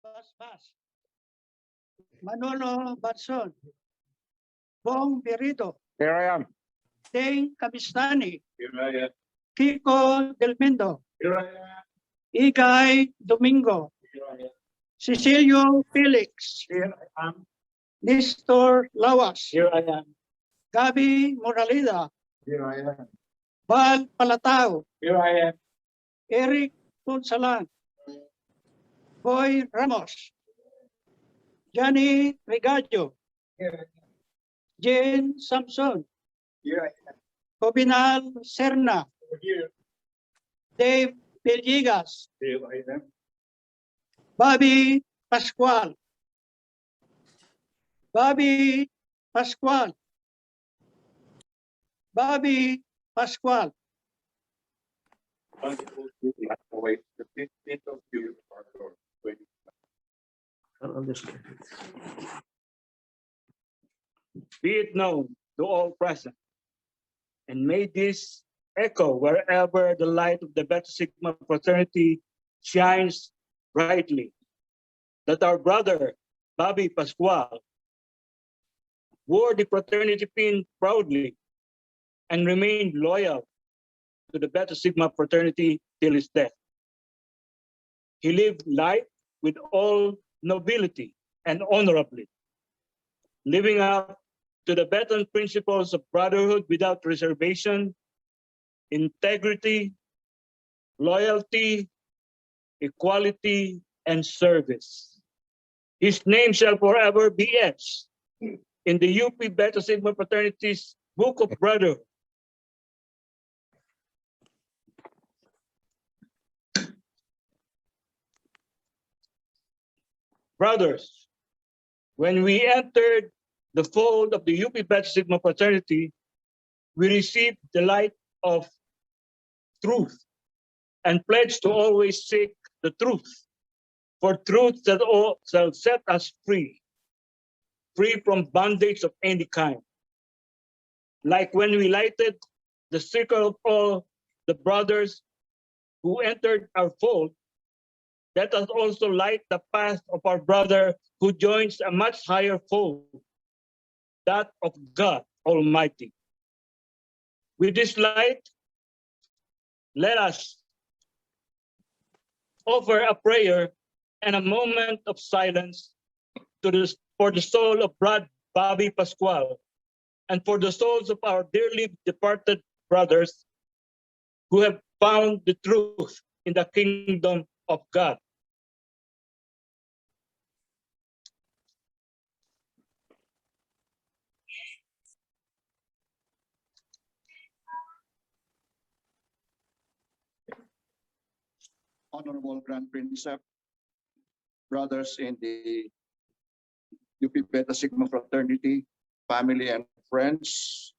Basbas, Manolo Batson, Bong Berito, Here I am. Deng Kamistani, Here I am. Kiko Del Mendo, Here I am. Igay Domingo, Here I am. Cecilio Felix, Here I am. Nestor Lawas, Here I am. Gabi Moralida, Here I am. Bal Palatao, Here I am. Eric Punsalan, Boy Ramos, Johnny Regadio, Here I am. Jane Samson, Here I am. Cobinal Serna, Here. Dave Villegas, Here I am. Bobby Pascual, Bobby Pascual, Bobby Pascual, Wait, the 15th of June. Be it known to all present, and may this echo wherever the light of the Beta Sigma fraternity shines brightly, that our brother Bobby Pascual wore the fraternity pin proudly and remained loyal to the Beta Sigma fraternity till his death. He lived life with all nobility and honorably, living up to the Betan principles of brotherhood without reservation, integrity, loyalty, equality, and service. His name shall forever be etched in the UP Beta Sigma Fraternity's Book of Brotherhood. Brothers, when we entered the fold of the UP Beta Sigma Fraternity, we received the light of truth and pledged to always seek the truth, for truth shall set us free, free from bondage of any kind. Like when we lighted the circle of all the brothers who entered our fold, let us also light the path of our brother who joins a much higher fold, that of God Almighty. With this light, let us offer a prayer and a moment of silence for the soul of Bobby Pascual and for the souls of our dearly departed brothers who have found the truth in the kingdom of God. Honorable Grand Princeps, brothers in the UP Beta Sigma Fraternity, family and friends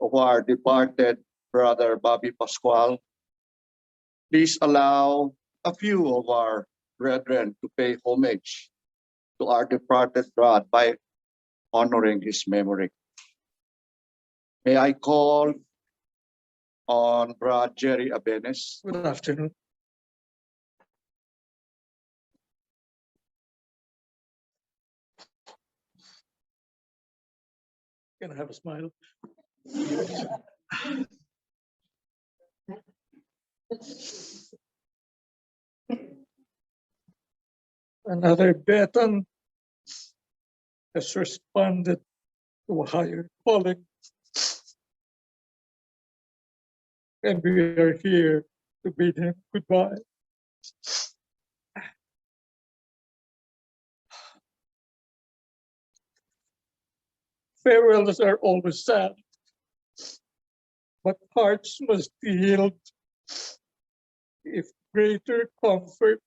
of our departed brother Bobby Pascual, please allow a few of our brethren to pay homage to our departed brother by honoring his memory. May I call on Brother Jerry Abenes. Good afternoon. Can I have a smile? Another Betan has responded to a higher calling. And we are here to bid him goodbye. Farewells are always sad, but hearts must be healed if greater comfort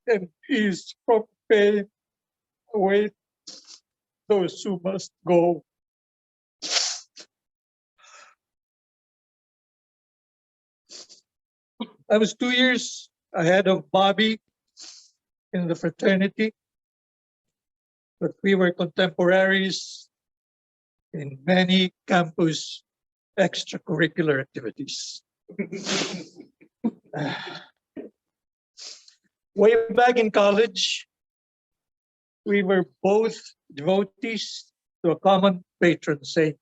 and peace from pain await those who must go. I was 2 years ahead of Bobby in the fraternity, but we were contemporaries in many campus extracurricular activities. Way back in college, We were both devotees to a common patron saint,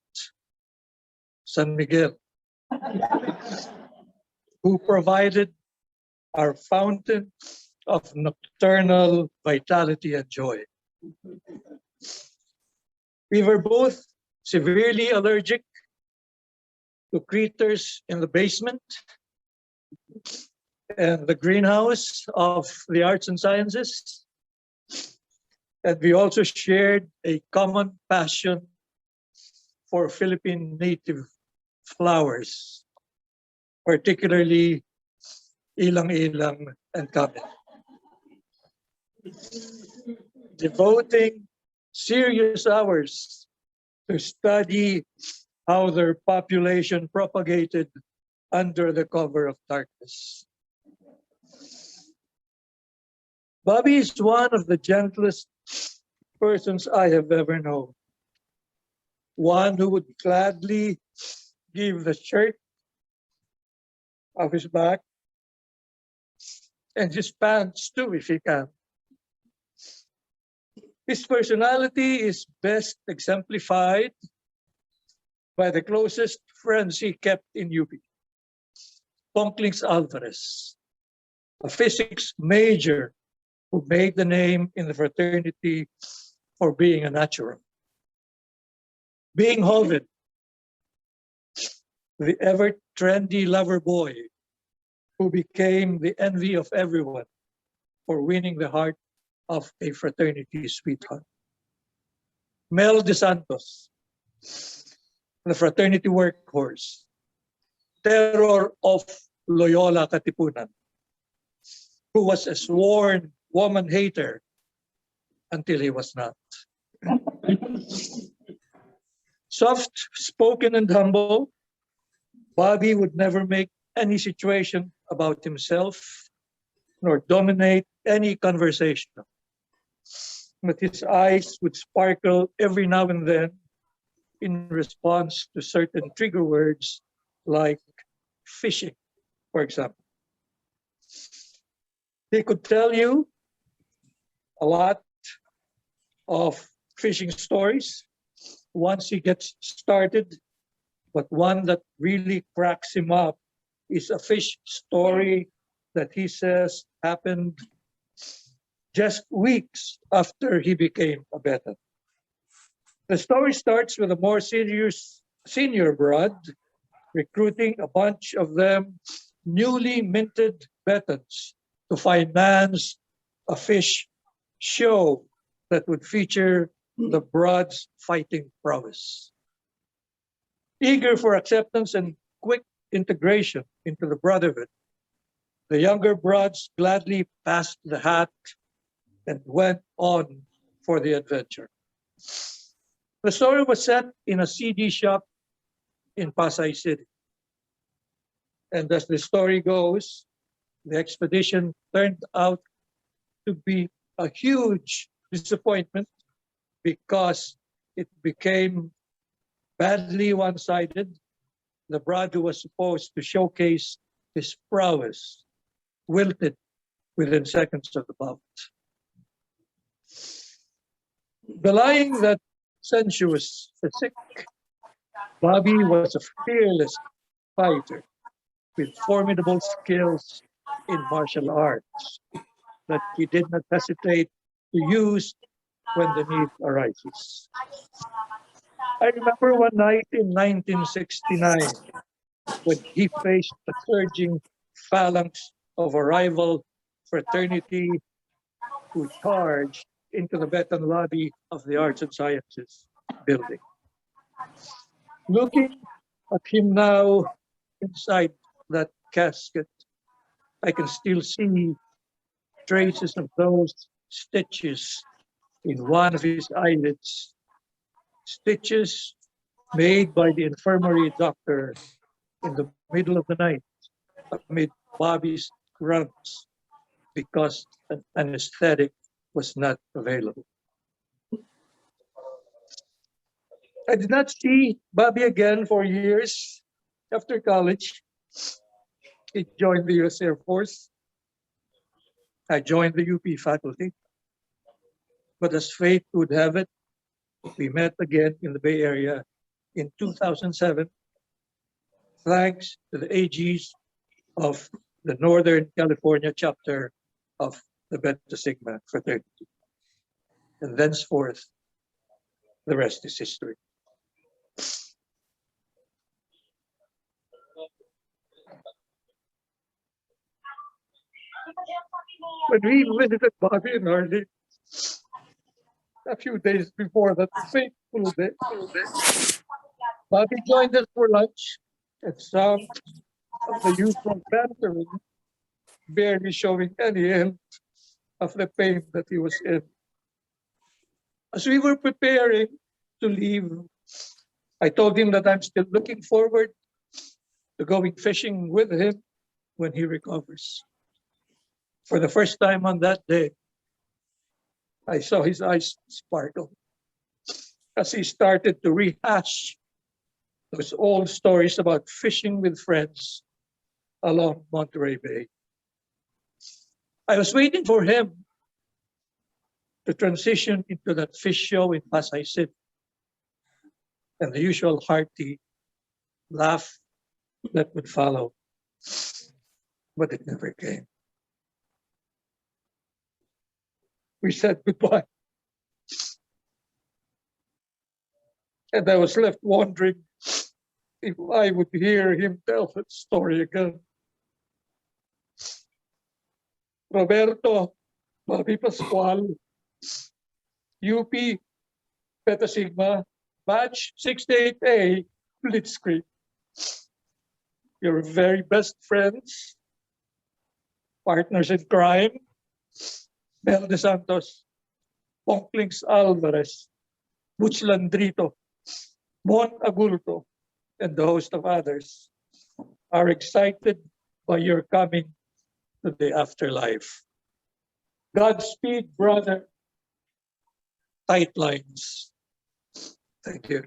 San Miguel, who provided our fountain of nocturnal vitality and joy. We were both severely allergic to critters in the basement and the greenhouse of the arts and sciences. And we also shared a common passion for Philippine native flowers, particularly ilang-ilang and kamel. Devoting serious hours to study how their population propagated under the cover of darkness. Bobby is one of the gentlest persons I have ever known. One who would gladly give the shirt off his back and his pants too, if he can. His personality is best exemplified by the closest friends he kept in UP. Ponklings Alvarez, a physics major who made the name in the fraternity for being a natural. Being Hovid, the ever-trendy lover boy who became the envy of everyone for winning the heart of a fraternity sweetheart. Mel De Santos, the fraternity workhorse, terror of Loyola Katipunan, who was a sworn woman hater until he was not. Soft-spoken and humble, Bobby would never make any situation about himself nor dominate any conversation. But his eyes would sparkle every now and then in response to certain trigger words like fishing, for example. He could tell you a lot of fishing stories once he gets started, but one that really cracks him up is a fish story that he says happened just weeks after he became a Betan. The story starts with a more serious senior brood recruiting a bunch of them newly minted Betans to finance a fish show that would feature the brood's fighting prowess. Eager for acceptance and quick integration into the brotherhood, the younger broads gladly passed the hat and went on for the adventure. The story was set in a CD shop in Pasay City. And as the story goes, the expedition turned out to be a huge disappointment because it became badly one-sided. The brood who was supposed to showcase his prowess wilted within seconds of the bout. Belying that sensuous physique, Bobby was a fearless fighter with formidable skills in martial arts that he did not hesitate to use when the need arises. I remember one night in 1969 when he faced a surging phalanx of a rival fraternity who charged into the Betan lobby of the Arts and Sciences building. Looking at him now inside that casket, I can still see traces of those stitches in one of his eyelids, stitches made by the infirmary doctor in the middle of the night amid Bobby's grunts because an anesthetic was not available. I did not see Bobby again for years. After college, he joined the US Air Force. I joined the UP faculty. But as fate would have it, we met again in the Bay Area in 2007, thanks to the AGs of the Northern California chapter of the Beta Sigma fraternity. And thenceforth, the rest is history. When we visited Bobby and Harley a few days before that fateful day, Bobby joined us for lunch and some of the usual bantering, barely showing any hint of the pain that he was in. As we were preparing to leave, I told him that I'm still looking forward to going fishing with him when he recovers. For the first time on that day, I saw his eyes sparkle as he started to rehash those old stories about fishing with friends along Monterey Bay. I was waiting for him to transition into that fish show in Pasay City and the usual hearty laugh that would follow, but it never came. We said goodbye, and I was left wondering if I would hear him tell that story again. Roberto, Bobby Pascual, UP, Beta Sigma, Batch 68A, Blitzkrieg. Your very best friends, partners in crime, Mel De Santos, Ponklings Alvarez, Butch Landrito, Mon Agulto, and the host of others are excited by your coming to the afterlife. Godspeed, brother. Tight lines. Thank you.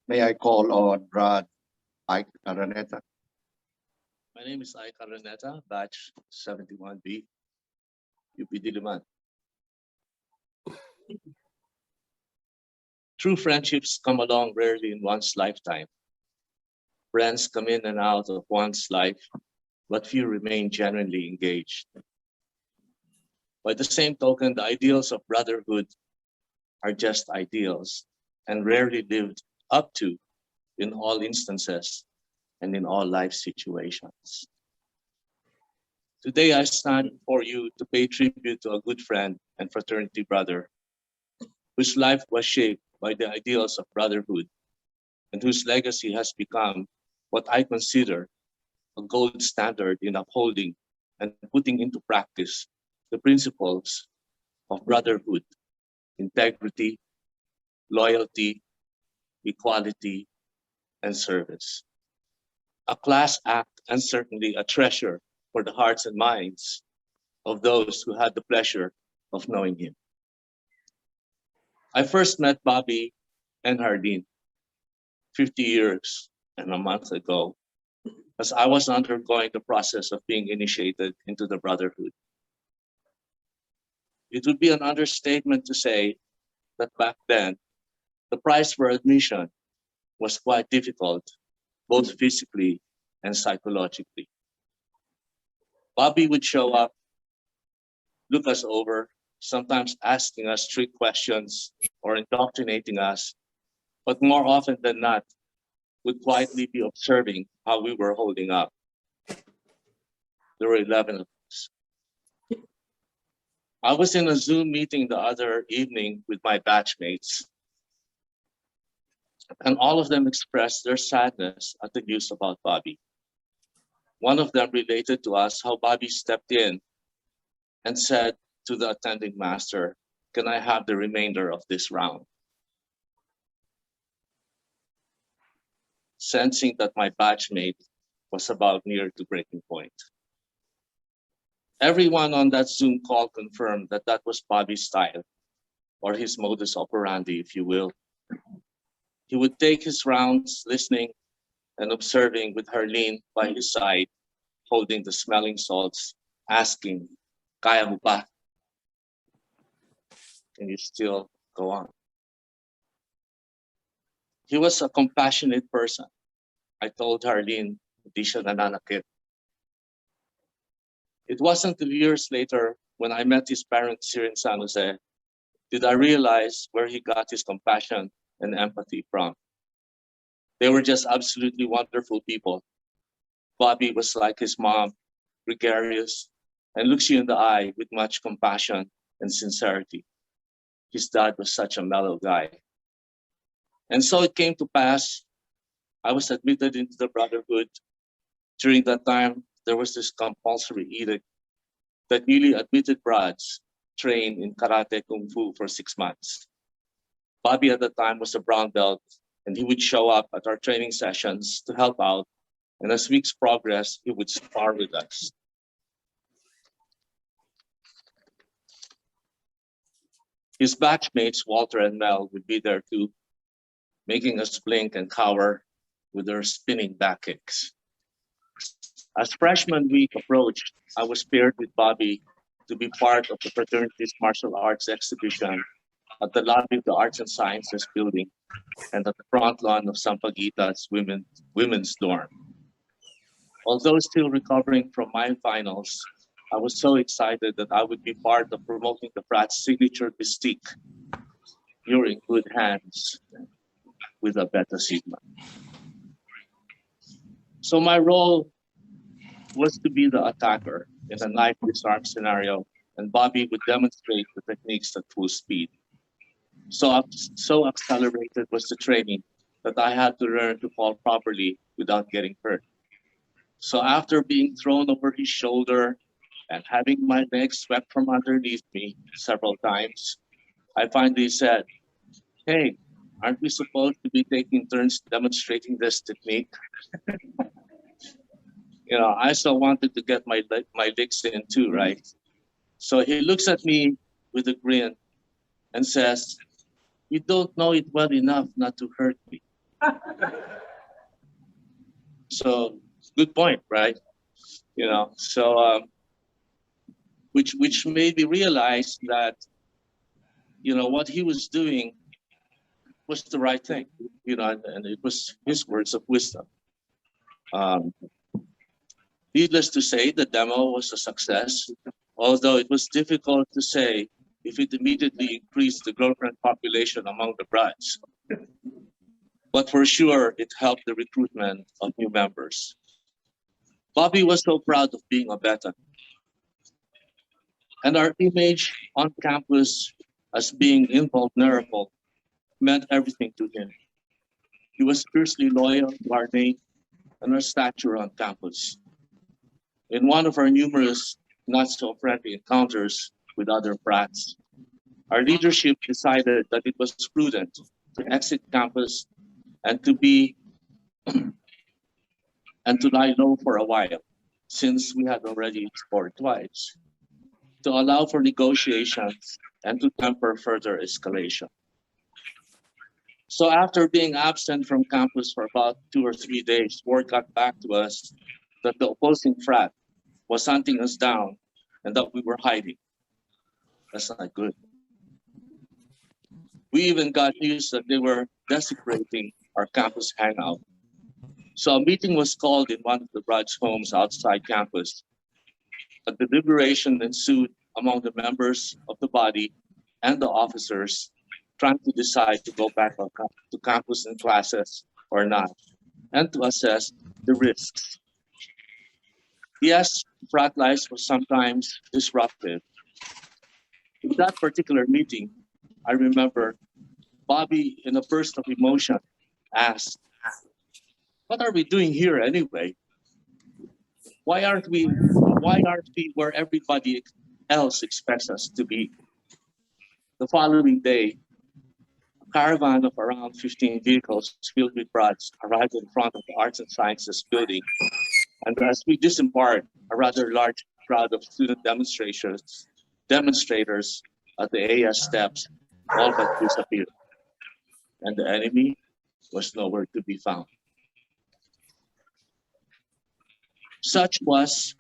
May I call on Brad Ike Araneta? My name is Ike Araneta, batch 71B, UP Diliman. True friendships come along rarely in one's lifetime. Friends come in and out of one's life, but few remain genuinely engaged. By the same token, the ideals of brotherhood are just ideals and rarely lived up to in all instances and in all life situations. Today, I stand before you to pay tribute to a good friend and fraternity brother whose life was shaped by the ideals of brotherhood and whose legacy has become what I consider a gold standard in upholding and putting into practice the principles of brotherhood, integrity, loyalty, equality, and service. A class act and certainly a treasure for the hearts and minds of those who had the pleasure of knowing him. I first met Bobby and Hardin 50 years and a month ago as I was undergoing the process of being initiated into the brotherhood. It would be an understatement to say that back then, the price for admission was quite difficult, both physically and psychologically. Bobby would show up, look us over, sometimes asking us trick questions or indoctrinating us, but more often than not, would quietly be observing how we were holding up. There were 11 of us. I was in a Zoom meeting the other evening with my batchmates, and all of them expressed their sadness at the news about Bobby. One of them related to us how Bobby stepped in and said to the attending master, "Can I have the remainder of this round?" Sensing that my batchmate was about near to breaking point. Everyone on that Zoom call confirmed that that was Bobby's style, or his modus operandi, if you will. He would take his rounds listening and observing with Harleen by his side, holding the smelling salts, asking, "Kaya mo pa?" and you still go on. He was a compassionate person. I told Harleen, hindi siya nananakit. It wasn't until years later when I met his parents here in San Jose did I realize where he got his compassion and empathy from. They were just absolutely wonderful people. Bobby was like his mom, gregarious, and looks you in the eye with much compassion and sincerity. His dad was such a mellow guy. And so it came to pass, I was admitted into the Brotherhood. During that time, there was this compulsory edict that newly admitted brads train in karate kung fu for 6 months. Bobby at the time was a brown belt, and he would show up at our training sessions to help out. And as weeks progressed, he would spar with us. His batchmates, Walter and Mel, would be there too, making us blink and cower with their spinning back kicks. As freshman week approached, I was paired with Bobby to be part of the fraternity's martial arts exhibition at the lobby of the Arts and Sciences building and at the front lawn of Sampaguita's women's dorm. Although still recovering from my finals, I was so excited that I would be part of promoting the Frat's signature mystique. You're in good hands with a Beta Sigma. So my role was to be the attacker in a knife disarm scenario, and Bobby would demonstrate the techniques at full speed. So accelerated was the training that I had to learn to fall properly without getting hurt. So after being thrown over his shoulder and having my legs swept from underneath me several times, I finally said, "Hey, aren't we supposed to be taking turns demonstrating this technique?" I still wanted to get my licks in too, right? So he looks at me with a grin and says, "You don't know it well enough not to hurt me." So good point, right? Which made me realize that, what he was doing was the right thing, and it was his words of wisdom. Needless to say, the demo was a success, although it was difficult to say if it immediately increased the girlfriend population among the brides. But for sure, it helped the recruitment of new members. Bobby was so proud of being a Betan. And our image on campus as being invulnerable meant everything to him. He was fiercely loyal to our name and our stature on campus. In one of our numerous not-so-friendly encounters with other frats, our leadership decided that it was prudent to exit campus and to lie low for a while, since we had already scored twice, to allow for negotiations and to temper further escalation. So after being absent from campus for about 2 or 3 days, word got back to us that the opposing frat was hunting us down and that we were hiding. That's not good. We even got news that they were desecrating our campus hangout. So a meeting was called in one of the bride's homes outside campus. A deliberation ensued among the members of the body and the officers, trying to decide to go back to campus and classes or not, and to assess the risks. Yes, frat life was sometimes disruptive. In that particular meeting, I remember Bobby, in a burst of emotion, asked, "What are we doing here anyway? Why aren't we where everybody else expects us to be?" The following day, a caravan of around 15 vehicles filled with brads arrived in front of the Arts and Sciences building. And as we disembarked, a rather large crowd of student demonstrators at the AS steps all but disappeared. And the enemy was nowhere to be found. Such was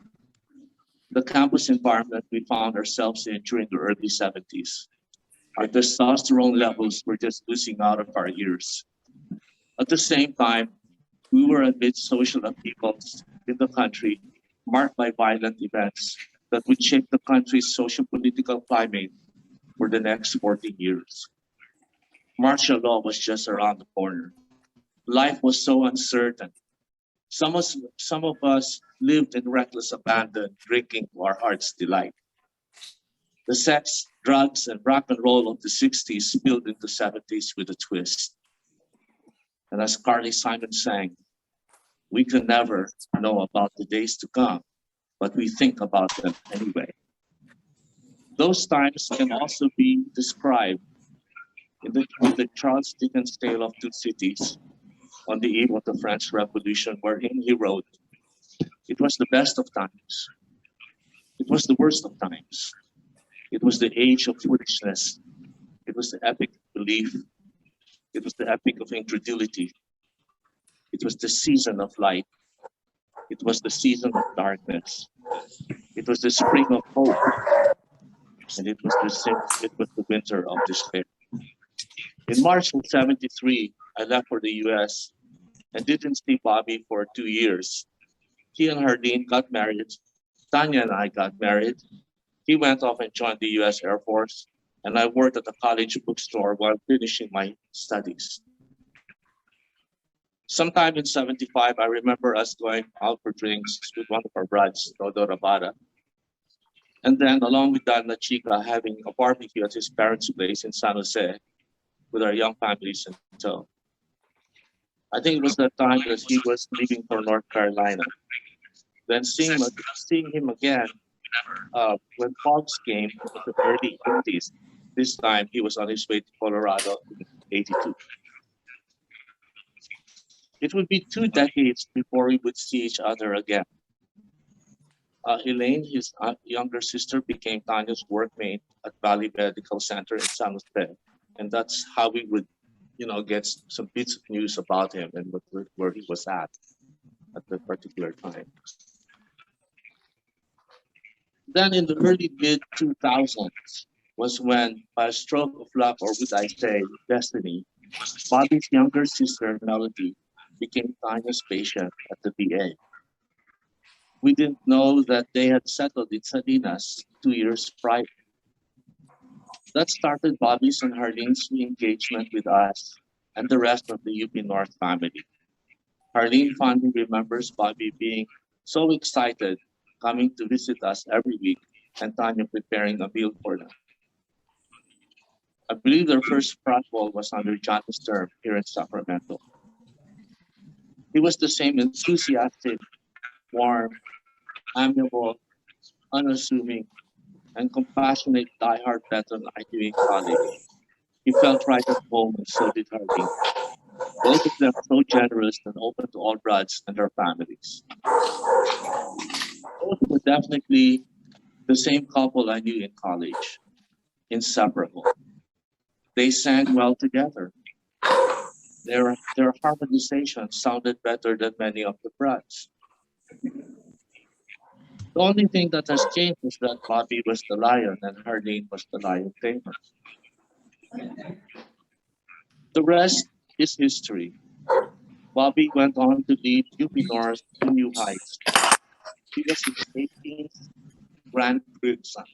the campus environment we found ourselves in during the early 70s. Our testosterone levels were just oozing out of our ears. At the same time, we were amid social upheavals in the country, marked by violent events that would shape the country's socio-political climate for the next 14 years. Martial law was just around the corner. Life was so uncertain. Some of us lived in reckless abandon, drinking to our heart's delight. The sex, drugs, and rock and roll of the 60s spilled into 70s with a twist. And as Carly Simon sang, we can never know about the days to come, but we think about them anyway. Those times can also be described in the Charles Dickens tale of two cities on the eve of the French Revolution, wherein he wrote, "It was the best of times. It was the worst of times. It was the age of foolishness. It was the epic of belief. It was the epic of incredulity. It was the season of light. It was the season of darkness. It was the spring of hope. And it was the winter of despair." In March of '73, I left for the US and didn't see Bobby for 2 years. He and Hardin got married. Tanya and I got married. He went off and joined the US Air Force, and I worked at a college bookstore while finishing my studies. Sometime in '75, I remember us going out for drinks with one of our brides, Rodo Rabada. And then, along with Dana Chica, having a barbecue at his parents' place in San Jose with our young families in tow. I think it was that time that he was leaving for North Carolina. Then seeing him again when Fox came in the early 80s. This time he was on his way to Colorado in '82. It would be 2 decades before we would see each other again. Elaine, his younger sister, became Tanya's workmate at Valley Medical Center in San Jose. And that's how we would, get some bits of news about him and where he was at that particular time. Then in the early mid-2000s was when, by a stroke of luck, or would I say destiny, Bobby's younger sister, Melody, became Tanya's patient at the VA. We didn't know that they had settled in Salinas 2 years prior. That started Bobby's and Harlene's engagement with us and the rest of the UP North family. Harlene fondly remembers Bobby being so excited coming to visit us every week and Tanya preparing a meal for them. I believe their first frat ball was under John's term here in Sacramento. He was the same enthusiastic, warm, amiable, unassuming, and compassionate diehard Betan I knew in college. He felt right at home, and so did Harlene. Both of them so generous and open to all brides and their families. Both were definitely the same couple I knew in college, inseparable. They sang well together. Their harmonization sounded better than many of the brides. The only thing that has changed is that Bobby was the lion and Harlene was the lion tamer. The rest is history. Bobby went on to lead UP North to new heights. He was his 18th grandson.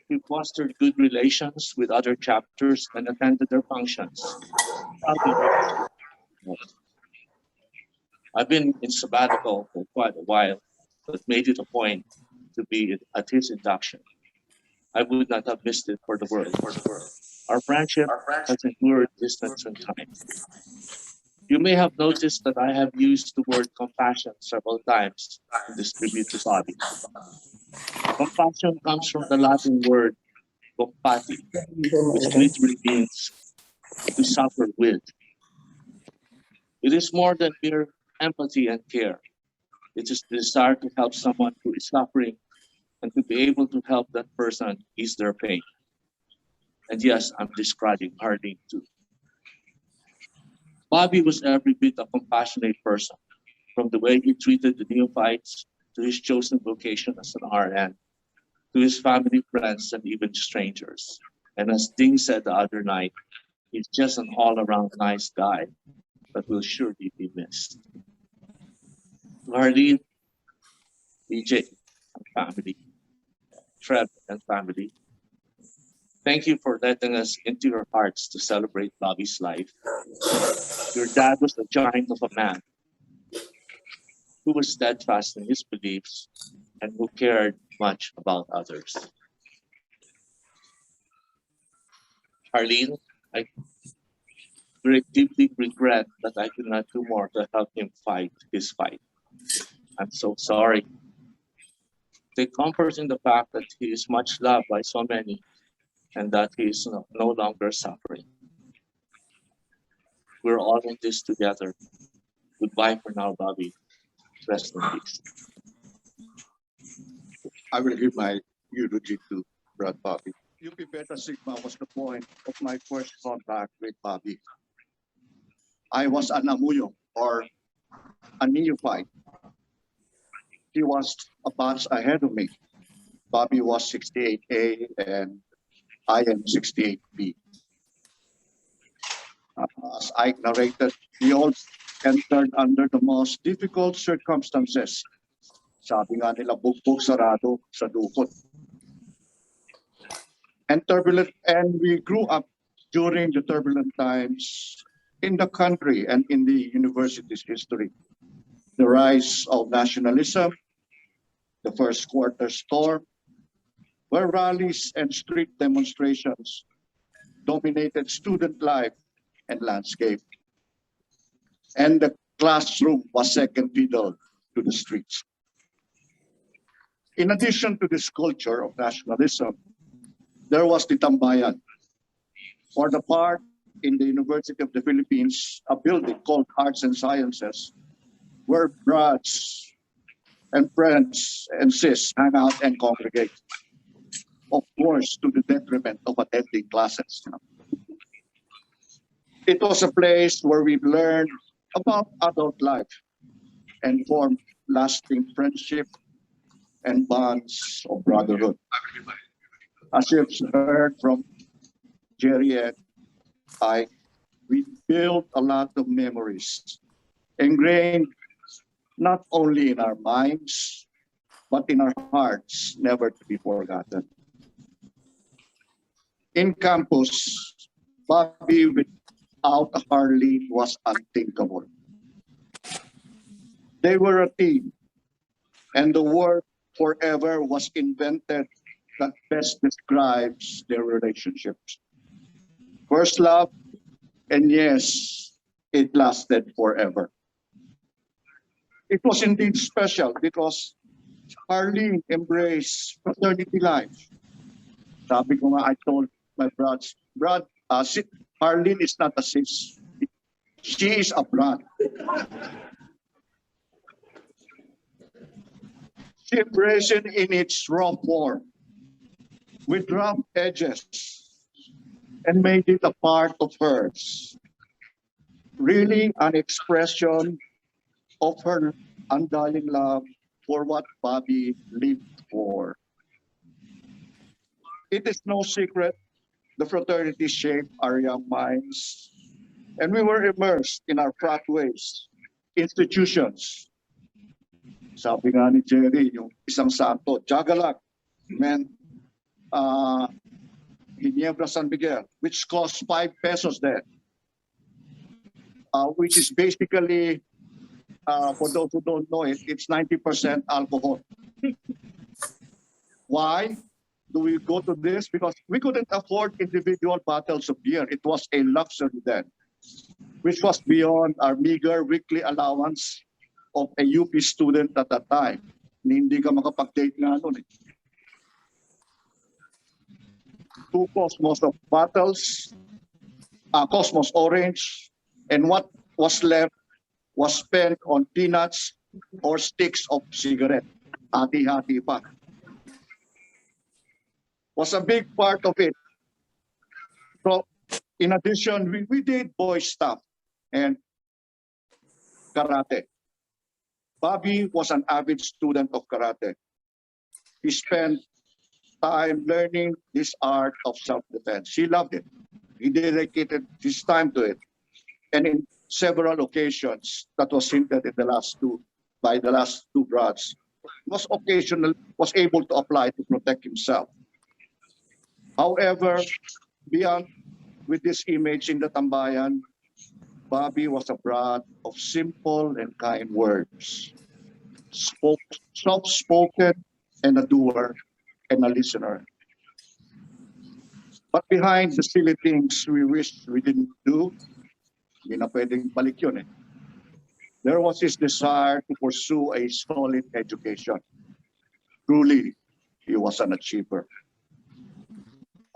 He fostered good relations with other chapters and attended their functions. I've been in sabbatical for quite a while, but made it a point to be at his induction. I would not have missed it for the world. Our friendship has endured distance and time. You may have noticed that I have used the word compassion several times in this tribute to Bobby. Compassion comes from the Latin word compati, which literally means to suffer with. It is more than mere empathy and care. It is the desire to help someone who is suffering and to be able to help that person ease their pain. And yes, I'm describing Harding too. Bobby was every bit a compassionate person, from the way he treated the neophytes to his chosen vocation as an RN, to his family, friends, and even strangers. And as Ding said the other night, he's just an all-around nice guy, but will surely be missed. To Harleen, BJ, and family, Frat and family, thank you for letting us into your hearts to celebrate Bobby's life. Your dad was a giant of a man who was steadfast in his beliefs and who cared much about others. Harleen, I deeply regret that I could not do more to help him fight his fight. I'm so sorry. Take comfort in the fact that he is much loved by so many and that he is no longer suffering. We're all in this together. Goodbye for now, Bobby. Rest in peace. I will give my eulogy to Brad Bobby. UP Beta Sigma was the point of my first contact with Bobby. I was an amuyong or a neophyte. He was a batch ahead of me. Bobby was 68A and I am 68B. As I narrated, we all entered under the most difficult circumstances. Sabi nga nila, bugbog sarado sa dukot. And we grew up during the turbulent times in the country and in the university's history. The rise of nationalism, the first quarter storm, where rallies and street demonstrations dominated student life and landscape. And the classroom was second fiddle to the streets. In addition to this culture of nationalism, there was the Tambayan, or the part in the University of the Philippines, a building called Arts and Sciences, where brats and friends and sis hang out and congregate. Of course, to the detriment of attending classes. It was a place where we learned about adult life and formed lasting friendship and bonds of brotherhood. As you've heard from Jerry and I, we built a lot of memories, ingrained not only in our minds, but in our hearts, never to be forgotten. In campus, Bobby without Harleen was unthinkable. They were a team, and the word forever was invented that best describes their relationships. First love, and yes, it lasted forever. It was indeed special because Harleen embraced fraternity life. Sabi ko nga, I told my brothers, Harleen is not a sis. She is a brat. She embraced it in its raw form, with rough edges, and made it a part of hers. Really an expression of her undying love for what Bobby lived for. It is no secret the fraternity shaped our young minds, and we were immersed in our frat ways, institutions. Sabi nga ni Jerry, yung isang santo, Jagalag, man, Ginebra San Miguel, which costs 5 pesos there, which is basically, for those who don't know it, it's 90% alcohol. Why do we go to this? Because we couldn't afford individual bottles of beer. It was a luxury then, which was beyond our meager weekly allowance of a UP student at that time. Hindi ka makapag-date nga nun eh. 2 Cosmos of bottles, Cosmos Orange, and what was left was spent on peanuts or sticks of cigarette. Hati-hati pa. Was a big part of it. So, in addition, we did boy stuff and karate. Bobby was an avid student of karate. He spent time learning this art of self-defense. He loved it. He dedicated his time to it. And in several occasions, that was hinted in the last two brothers, was able to apply to protect himself. However, beyond with this image in the Tambayan, Bobby was a brat of simple and kind words, soft-spoken and a doer and a listener. But behind the silly things we wish we didn't do, hindi na pwedeng balik yun eh. There was his desire to pursue a solid education. Truly, he was an achiever.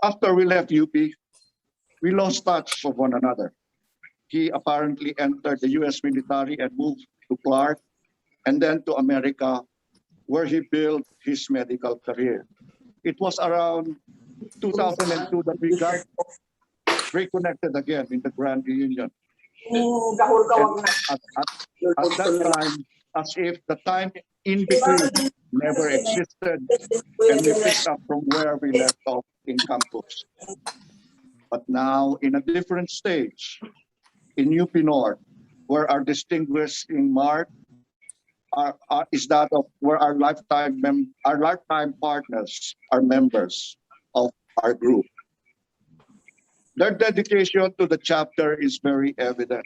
After we left UP, we lost touch of one another. He apparently entered the US military and moved to Clark and then to America, where he built his medical career. It was around 2002 that we got reconnected again in the grand reunion. And at that time, as if the time in between never existed, and we picked up from where we left off in campus. But now in a different stage, in UP North, where our distinguishing mark is that of where our lifetime partners are members of our group. Their dedication to the chapter is very evident.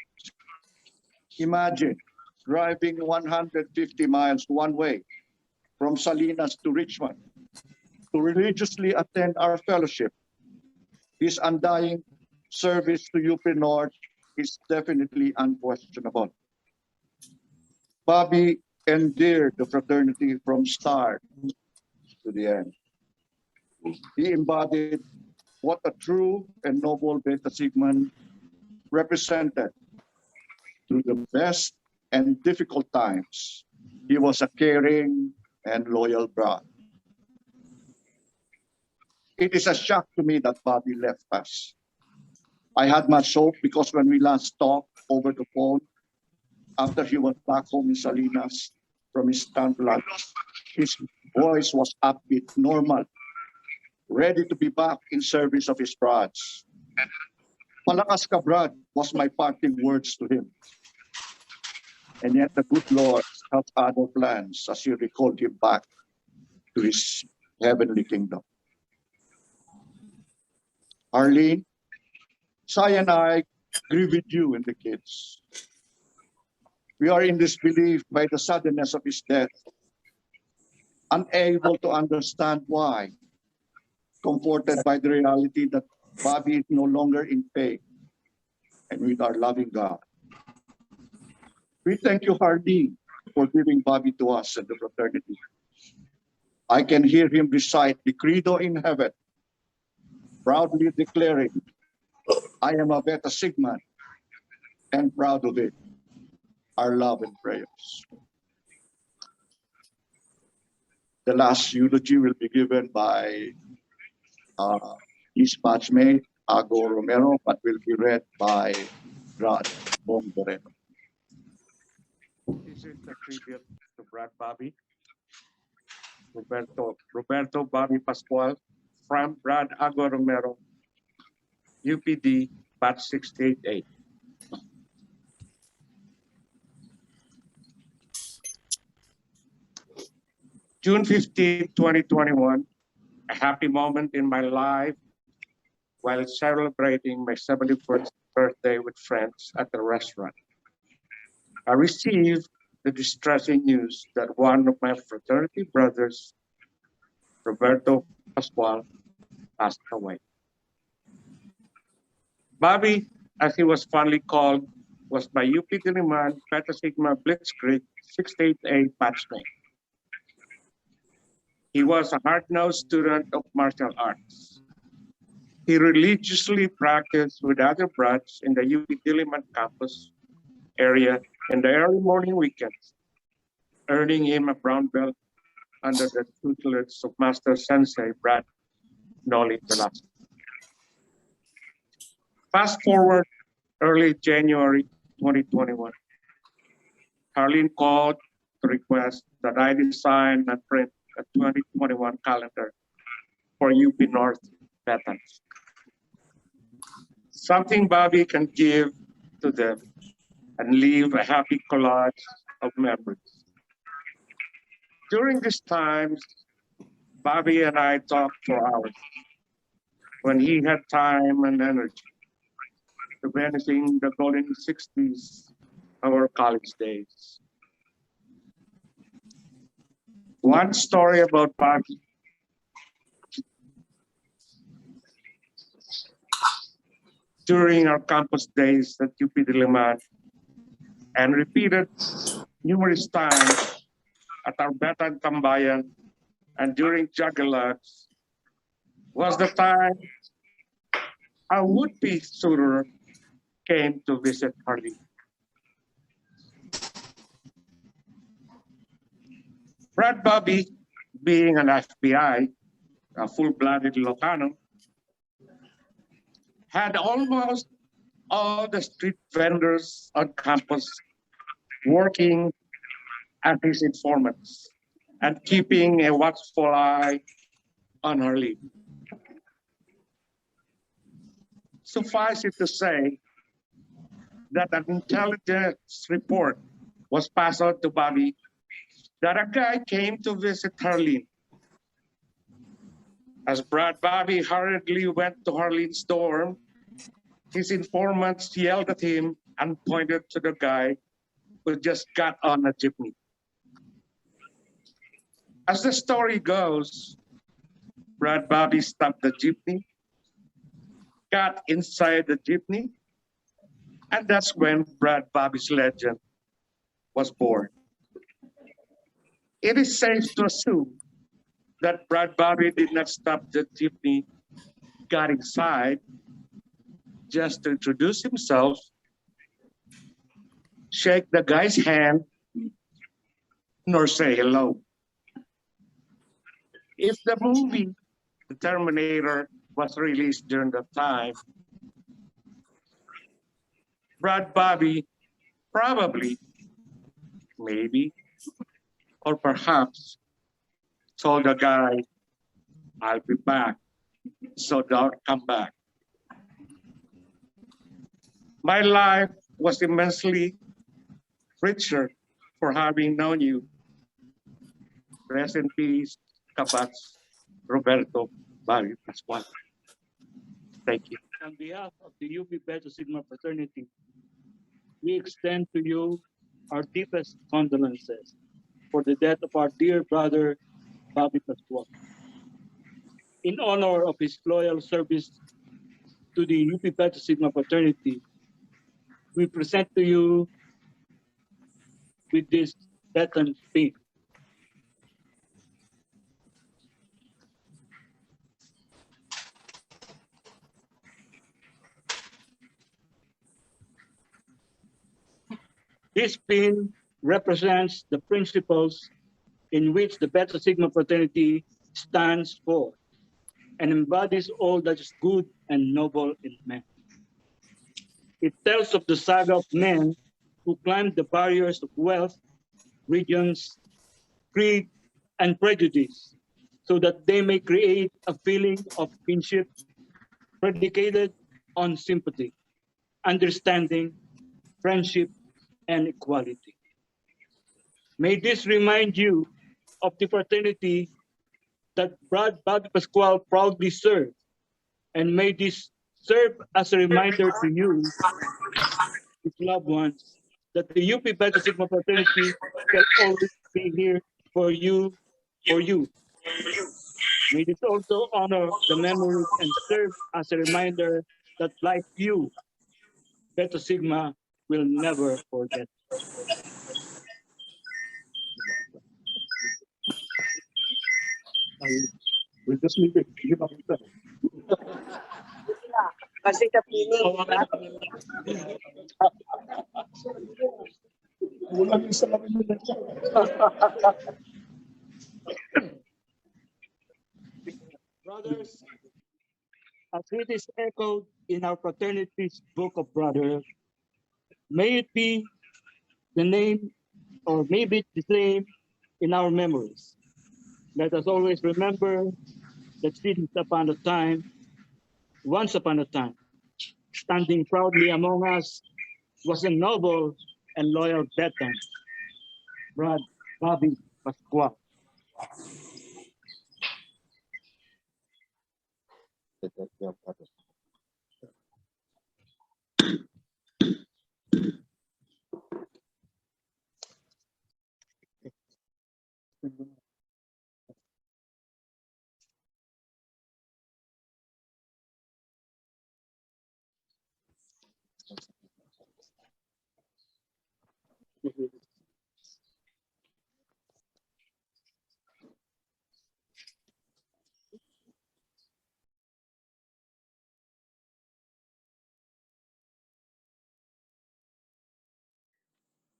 Imagine driving 150 miles one way from Salinas to Richmond to religiously attend our fellowship. His undying service to UP North is definitely unquestionable. Bobby endeared the fraternity from start to the end. He embodied what a true and noble Beta Sigma represented. Through the best and difficult times, he was a caring and loyal brother. It is a shock to me that Bobby left us. I had much hope because when we last talked over the phone, after he was back home in Salinas from his transplant, his voice was upbeat, normal, ready to be back in service of his brothers. Malakas ka, Brad, was my parting words to him. And yet the good Lord has other plans as he recalled him back to his heavenly kingdom. Arlene, Sai and I grieve with you and the kids. We are in disbelief by the suddenness of his death, unable to understand why, comforted by the reality that Bobby is no longer in pain, and with our loving God. We thank you, Hardy, for giving Bobby to us and the fraternity. I can hear him recite the Credo in heaven, proudly declaring, I am a Beta Sigma and proud of it. Our love and prayers. The last eulogy will be given by his batchmate, Ago Romero, but will be read by Brad Bong Moreno. This is a tribute to Brad Bobby, Roberto Bobby Pascual, from Brad Ago Romero, UPD, Batch 688. June 15, 2021, a happy moment in my life while celebrating my 71st birthday with friends at the restaurant. I received the distressing news that one of my fraternity brothers, Roberto Pascual, passed away. Bobby, as he was fondly called, was my UP Diliman Beta Sigma Blitzkrieg 688 batchmate. He was a hard-nosed student of martial arts. He religiously practiced with other brats in the UP Diliman campus area in the early morning weekends, earning him a brown belt under the tutelage of Master Sensei Brad Noli Velasco. Fast forward early January 2021. Harleen called to request that I design and print a 2021 calendar for UP North Betan. Something Bobby can give to them and leave a happy collage of memories. During these times, Bobby and I talked for hours when he had time and energy, reminiscing the golden 60s, our college days. One story about Bobby. During our campus days at UP Diliman and repeated numerous times at our Betan Tambayan and during Jagalags was the time a would-be suitor came to visit Harley. Brad Bobby, being an FBI, a full-blooded Ilocano, had almost all the street vendors on campus working as his informants and keeping a watchful eye on Harley. Suffice it to say that an intelligence report was passed on to Bobby that a guy came to visit Harleen. As Brad Bobby hurriedly went to Harleen's dorm, his informants yelled at him and pointed to the guy who just got on a jeepney. As the story goes, Brad Bobby stopped the jeepney, got inside the jeepney, and that's when Brad Bobby's legend was born. It is safe to assume that Brad Bobby did not stop the jeepney, got inside just to introduce himself, shake the guy's hand, nor say hello. If the movie The Terminator was released during that time, Brad Bobby probably, maybe, or perhaps told the guy, "I'll be back, so don't come back." My life was immensely richer for having known you. Rest in peace, Kabats Roberto Bobby Pascual. Thank you. On behalf of the UP Beta Sigma fraternity, we extend to you our deepest condolences for the death of our dear brother, Bobby Pascual. In honor of his loyal service to the UP Beta Sigma fraternity, we present to you with this Betan speech. This pin represents the principles in which the Beta Sigma fraternity stands for and embodies all that is good and noble in men. It tells of the saga of men who climbed the barriers of wealth, regions, creed, and prejudice so that they may create a feeling of kinship predicated on sympathy, understanding, friendship, and equality. May this remind you of the fraternity that Brad Bobby Pascual proudly served, and may this serve as a reminder to you, his loved ones, that the UP Beta Sigma fraternity shall always be here for you, for you. May this also honor the memories and serve as a reminder that, like you, Beta Sigma will never forget. We just need to give up. Kasi kapiling, di ba? Brothers, as it is echoed in our fraternity's book of brothers, may it be the name or maybe the same in our memories. Let us always remember that once upon a time, standing proudly among us was a noble and loyal Betan, Brad Bobby Pascual.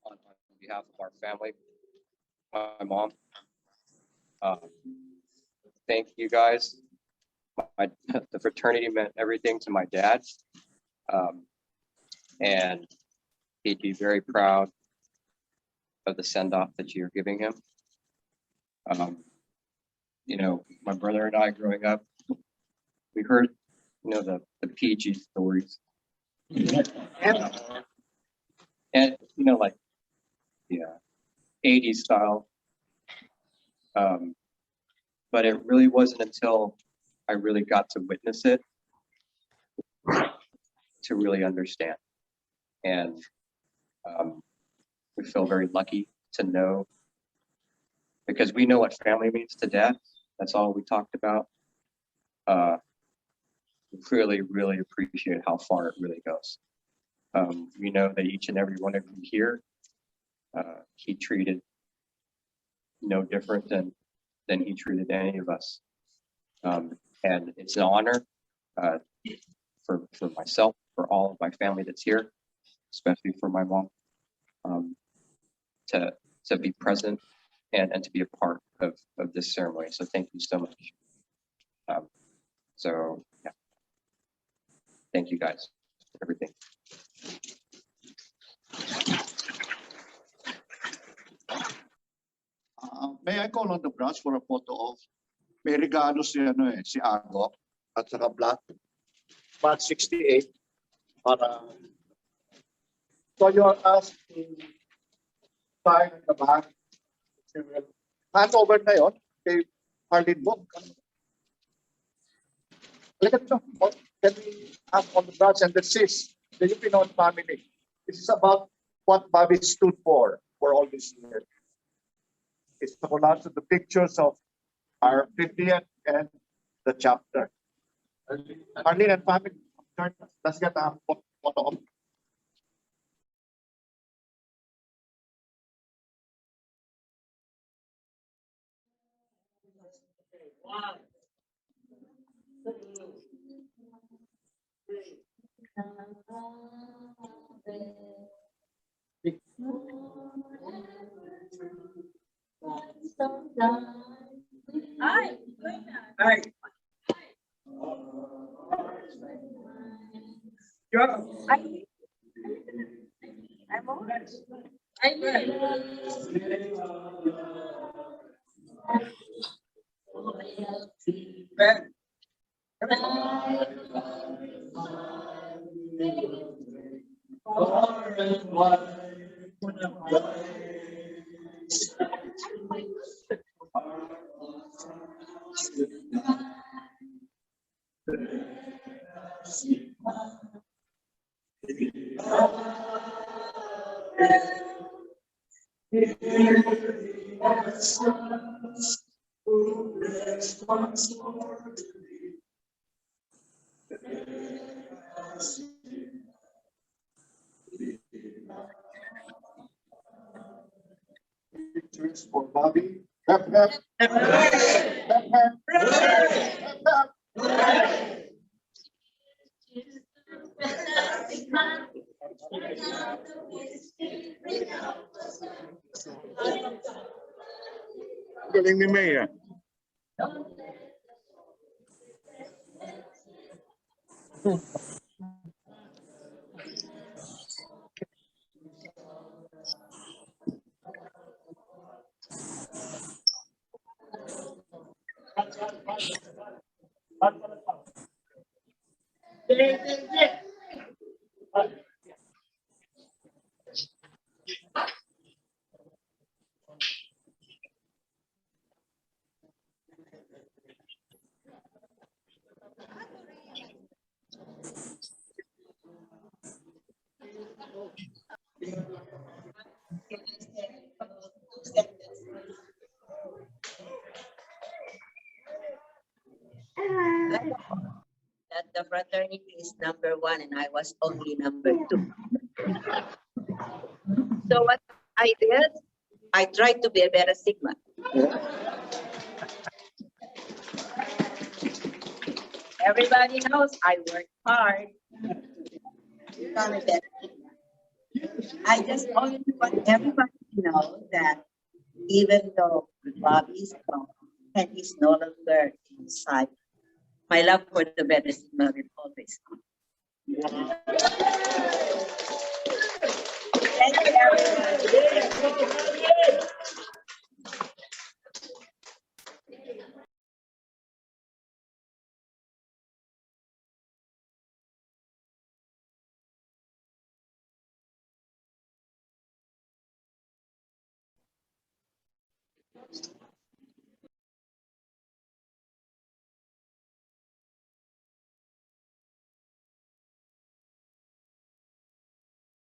On behalf of our family, my mom. Uh, Thank you guys. The fraternity meant everything to my dad. And he'd be very proud of the send-off that you're giving him. You know, my brother and I growing up, we heard, you know, the PG stories. And, you know, like, yeah, 80s style. But it really wasn't until I really got to witness it to really understand. And we feel very lucky to know, because we know what family means to Dad. That's all we talked about. We really appreciate how far it really goes. We know that each and every one of you here, he treated no different than he treated any of us. And it's an honor for myself, for all of my family that's here, especially for my mom, to be present and to be a part of this ceremony. So thank you so much. So yeah, thank you guys for everything. May I call on the brass for a photo of, may regalo si si Agok at saka Black Bat 68 para, so you are asked to sign the back. Hand over na yun kay Arlene Book. Look at them. Can we ask on the brass and the sis, the Upinoan family? This is about what Bobby stood for all these years. It's the collage of the pictures of our 50th and the chapter. Arlene and family, let's get a photo of. Hi. Hi. I'm all right. Pictures for Bobby. Hep, hep. Hep, hep. Hep, hep. Galing ni May, ah. That the fraternity is number one and I was only number two. So what I did, I tried to be a better Sigma. Everybody knows I work hard to become a better Sigma. I just only want everybody to know that even though Bobby is gone and he's no longer inside, my love for the better Sigma will always come. Thank you, everybody.